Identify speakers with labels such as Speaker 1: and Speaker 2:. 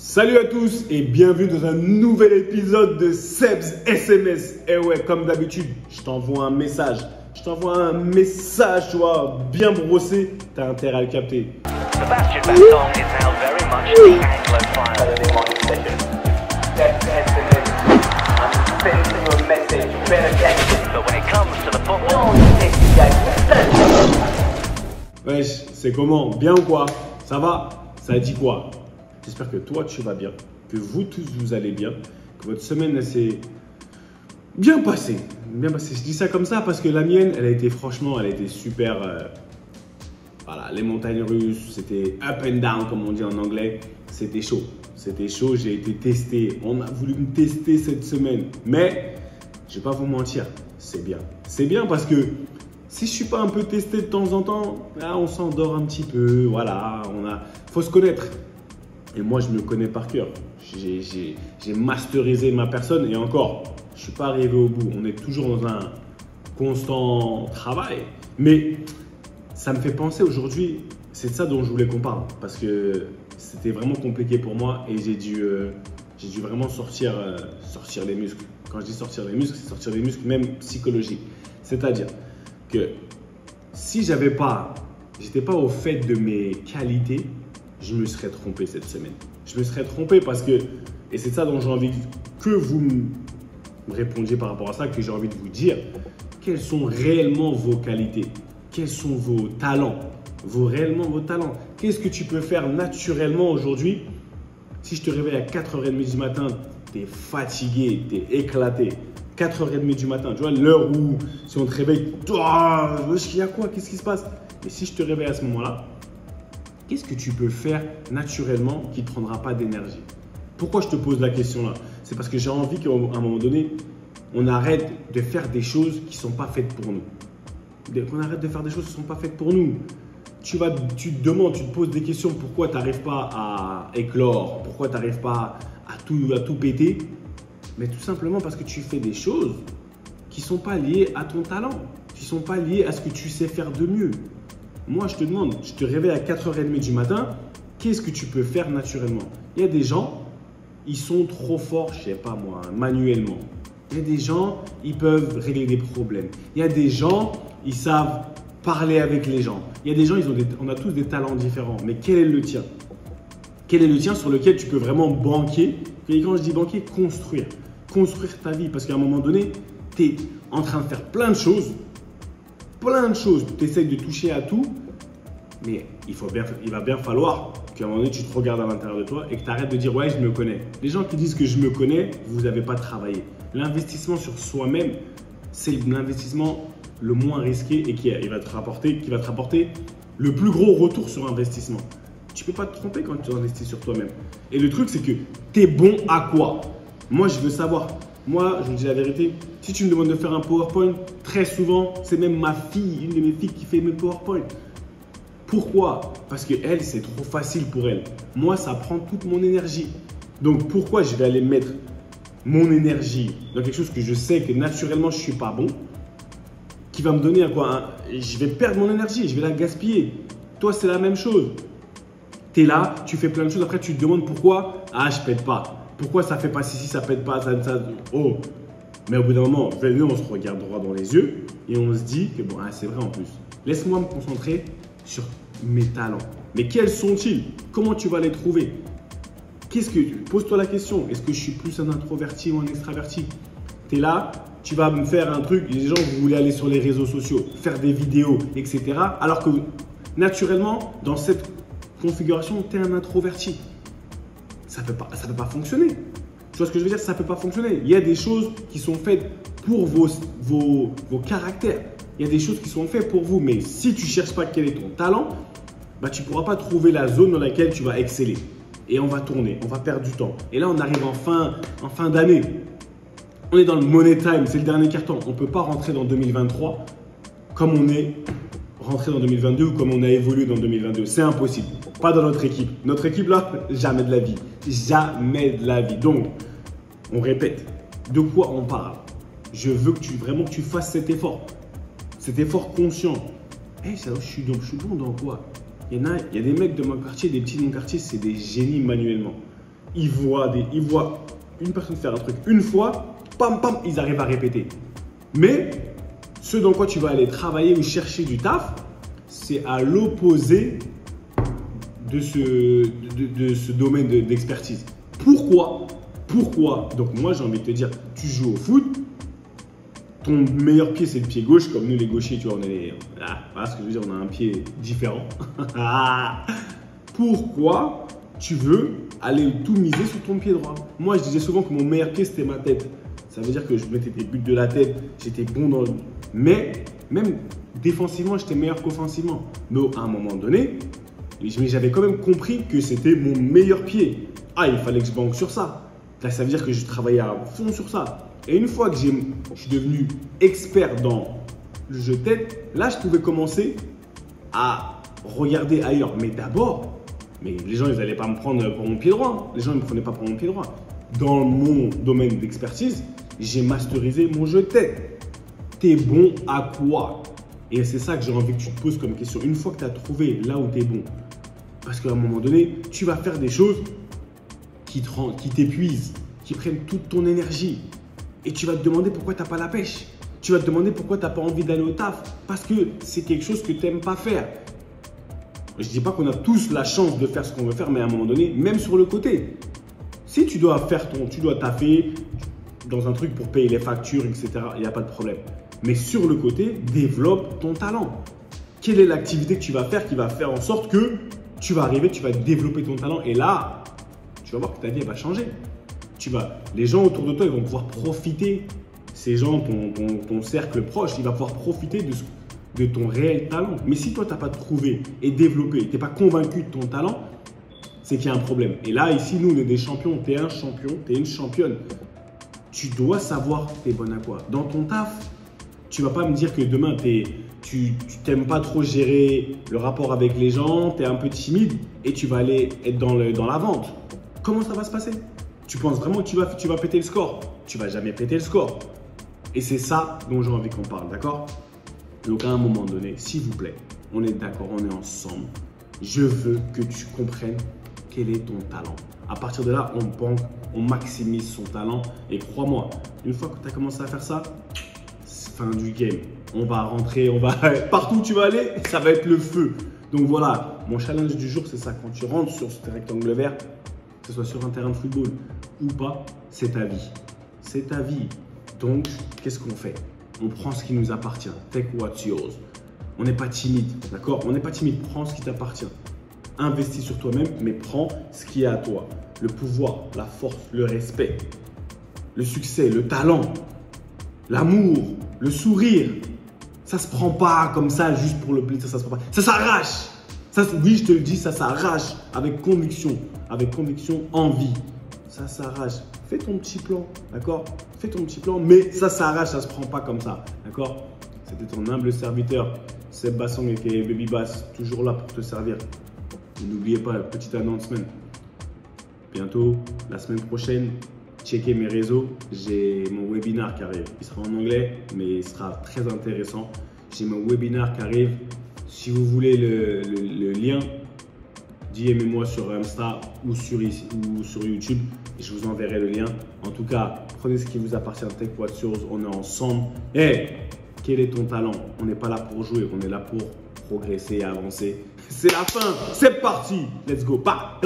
Speaker 1: Salut à tous et bienvenue dans un nouvel épisode de Seb's SMS. Et ouais, comme d'habitude, je t'envoie un message. Tu vois, bien brossé, t'as intérêt à le capter.
Speaker 2: Sebastian Vettel is now very much the Anglophile. But when it comes to the football,
Speaker 1: Wesh, c'est comment? Bien ou quoi? Ça va? Ça dit quoi? J'espère que toi tu vas bien, que vous tous vous allez bien, que votre semaine s'est bien passée. Bien passée. Je dis ça comme ça parce que la mienne, elle a été super. Voilà, les montagnes russes, c'était up and down comme on dit en anglais. C'était chaud. J'ai été testé. On a voulu me tester cette semaine. Mais je vais pas vous mentir, c'est bien. C'est bien parce que si je suis pas un peu testé de temps en temps, là on s'endort un petit peu. Voilà, faut se connaître. Et moi, je me connais par cœur. J'ai masterisé ma personne et encore, je ne suis pas arrivé au bout. On est toujours dans un constant travail. Mais ça me fait penser aujourd'hui, c'est de ça dont je voulais qu'on parle. Parce que c'était vraiment compliqué pour moi et j'ai dû vraiment sortir les muscles. Quand je dis sortir les muscles, c'est sortir les muscles même psychologiques. C'est-à-dire que si j'étais pas au fait de mes qualités, je me serais trompé cette semaine. Je me serais trompé parce que, et c'est ça dont j'ai envie que vous me répondiez par rapport à ça, que j'ai envie de vous dire, quelles sont réellement vos qualités? Quels sont vos talents? Réellement vos talents. Qu'est-ce que tu peux faire naturellement aujourd'hui? Si je te réveille à 4h30 du matin, tu es fatigué, tu es éclaté. 4h30 du matin, tu vois, l'heure où si on te réveille, il y a quoi? Qu'est-ce qui se passe? Et si je te réveille à ce moment-là, qu'est-ce que tu peux faire naturellement qui ne te prendra pas d'énergie? Pourquoi je te pose la question là? C'est parce que j'ai envie qu'à un moment donné, on arrête de faire des choses qui ne sont pas faites pour nous. On arrête de faire des choses qui ne sont pas faites pour nous. Tu te demandes, tu te poses des questions, pourquoi tu n'arrives pas à éclore? Pourquoi tu n'arrives pas à tout péter? Mais tout simplement parce que tu fais des choses qui ne sont pas liées à ton talent, qui ne sont pas liées à ce que tu sais faire de mieux. Moi, je te demande, je te réveille à 4h30 du matin, qu'est-ce que tu peux faire naturellement? Il y a des gens, ils sont trop forts, je ne sais pas moi, manuellement. Il y a des gens, ils peuvent régler des problèmes. Il y a des gens, ils savent parler avec les gens. Il y a des gens, on a tous des talents différents. Mais quel est le tien? Quel est le tien sur lequel tu peux vraiment banquer? Et quand je dis banquer, construire. Construire ta vie. Parce qu'à un moment donné, tu es en train de faire plein de choses. Tu essaies de toucher à tout, mais il va bien falloir qu'à un moment donné, tu te regardes à l'intérieur de toi et que tu arrêtes de dire « ouais, je me connais ». Les gens qui disent que je me connais, vous n'avez pas travaillé. L'investissement sur soi-même, c'est l'investissement le moins risqué et qui va te rapporter le plus gros retour sur investissement. Tu ne peux pas te tromper quand tu investis sur toi-même. Et le truc, c'est que tu es bon à quoi? Moi, je veux savoir. Moi, je vous dis la vérité, si tu me demandes de faire un PowerPoint, très souvent, c'est même ma fille, une de mes filles qui fait mes PowerPoint. Pourquoi? Parce que elle, c'est trop facile pour elle. Moi, ça prend toute mon énergie. Donc, pourquoi je vais aller mettre mon énergie dans quelque chose que je sais que naturellement, je ne suis pas bon, qui va me donner à quoi? Je vais perdre mon énergie, je vais la gaspiller. Toi, c'est la même chose. Tu es là, tu fais plein de choses, après, tu te demandes pourquoi? Ah, je pète pas. Pourquoi ça fait pas si ça pète pas, ça. Oh! Mais au bout d'un moment, nous, on se regarde droit dans les yeux et on se dit que bon, c'est vrai en plus. Laisse-moi me concentrer sur mes talents. Mais quels sont-ils? Comment tu vas les trouver? Pose-toi la question. Est-ce que je suis plus un introverti ou un extraverti? Tu es là, tu vas me faire un truc. Les gens, vous voulez aller sur les réseaux sociaux, faire des vidéos, etc. Alors que naturellement, dans cette configuration, tu es un introverti. Ça peut pas fonctionner. Tu vois ce que je veux dire? Ça ne peut pas fonctionner. Il y a des choses qui sont faites pour vos caractères. Il y a des choses qui sont faites pour vous. Mais si tu ne cherches pas quel est ton talent, bah, tu ne pourras pas trouver la zone dans laquelle tu vas exceller. Et on va tourner, on va perdre du temps. Et là, on arrive en fin d'année. On est dans le money time, c'est le dernier carton. On ne peut pas rentrer dans 2023 comme on est rentré dans 2022 ou comme on a évolué dans 2022. C'est impossible. Pas dans notre équipe. Notre équipe là, jamais de la vie. Jamais de la vie. Donc, on répète. De quoi on parle? Je veux que tu fasses cet effort. Cet effort conscient. Je suis bon dans quoi? Il y a des mecs de mon quartier, des petits de mon quartier, c'est des génies manuellement. ils voient une personne faire un truc une fois, pam, pam, ils arrivent à répéter. Mais ce dans quoi tu vas aller travailler ou chercher du taf, c'est à l'opposé de ce domaine d'expertise. Pourquoi? Donc moi, j'ai envie de te dire, tu joues au foot, ton meilleur pied, c'est le pied gauche, comme nous les gauchers, tu vois, voilà ce que je veux dire, on a un pied différent. Pourquoi tu veux aller tout miser sur ton pied droit? Moi, je disais souvent que mon meilleur pied, c'était ma tête. Ça veut dire que je mettais des buts de la tête, j'étais bon dans le... Mais même défensivement, j'étais meilleur qu'offensivement. Mais à un moment donné, j'avais quand même compris que c'était mon meilleur pied. Ah, il fallait que je banque sur ça. Là, ça veut dire que je travaillais à fond sur ça. Et une fois que je suis devenu expert dans le jeu de tête, là, je pouvais commencer à regarder ailleurs. Mais d'abord, les gens, ils n'allaient pas me prendre pour mon pied droit. Les gens ne me prenaient pas pour mon pied droit. Dans mon domaine d'expertise, j'ai masterisé mon jeu de tête. T'es bon à quoi? Et c'est ça que j'ai envie que tu te poses comme question. Une fois que tu as trouvé là où tu es bon, parce qu'à un moment donné, tu vas faire des choses qui t'épuisent, qui prennent toute ton énergie. Et tu vas te demander pourquoi tu n'as pas la pêche. Tu vas te demander pourquoi tu n'as pas envie d'aller au taf. Parce que c'est quelque chose que tu n'aimes pas faire. Je ne dis pas qu'on a tous la chance de faire ce qu'on veut faire, mais à un moment donné, même sur le côté, si tu dois taffer dans un truc pour payer les factures, etc., il n'y a pas de problème. Mais sur le côté, développe ton talent. Quelle est l'activité que tu vas faire qui va faire en sorte que tu vas arriver, tu vas développer ton talent et là, tu vas voir que ta vie elle va changer. Les gens autour de toi, ils vont pouvoir profiter, ces gens, ton cercle proche, il va pouvoir profiter de ton réel talent. Mais si toi, tu n'as pas trouvé et développé, tu n'es pas convaincu de ton talent, c'est qu'il y a un problème. Et là, ici, nous, on est des champions. Tu es un champion, tu es une championne. Tu dois savoir tu es bonne à quoi. Dans ton taf, tu ne vas pas me dire que demain, tu n'aimes pas trop gérer le rapport avec les gens, tu es un peu timide et tu vas aller être dans la vente. Comment ça va se passer? Tu penses vraiment que tu vas péter le score? Tu ne vas jamais péter le score. Et c'est ça dont j'ai envie qu'on parle, d'accord? Donc à un moment donné, s'il vous plaît, on est d'accord, on est ensemble. Je veux que tu comprennes quel est ton talent. À partir de là, on maximise son talent. Et crois-moi, une fois que tu as commencé à faire ça, c'est fin du game. On va rentrer, partout où tu vas aller, ça va être le feu. Donc voilà, mon challenge du jour, c'est ça. Quand tu rentres sur ce rectangle vert, que ce soit sur un terrain de football ou pas, c'est ta vie. C'est ta vie. Donc, qu'est-ce qu'on fait? On prend ce qui nous appartient. Take what's yours. On n'est pas timide, d'accord? On n'est pas timide. Prends ce qui t'appartient. Investis sur toi-même, mais prends ce qui est à toi. Le pouvoir, la force, le respect, le succès, le talent, l'amour, le sourire. Ça se prend pas comme ça juste pour le plaisir. Ça se prend pas. Ça s'arrache. Oui, je te le dis, ça s'arrache avec conviction, envie. Ça s'arrache. Fais ton petit plan, d'accord? Fais ton petit plan, mais ça s'arrache, ça se prend pas comme ça, d'accord? C'était ton humble serviteur, Seb Bassong aka Baby Bass, toujours là pour te servir. N'oubliez pas, petite announcement. Bientôt, la semaine prochaine, checkez mes réseaux. J'ai mon webinar qui arrive. Il sera en anglais, mais il sera très intéressant. J'ai mon webinar qui arrive. Si vous voulez le lien, DM-moi sur Insta ou sur YouTube. Et je vous enverrai le lien. En tout cas, prenez ce qui vous appartient. Take what's yours. On est ensemble. Hey, quel est ton talent? On n'est pas là pour jouer. On est là pour progresser et avancer. C'est la fin. C'est parti. Let's go. Bah.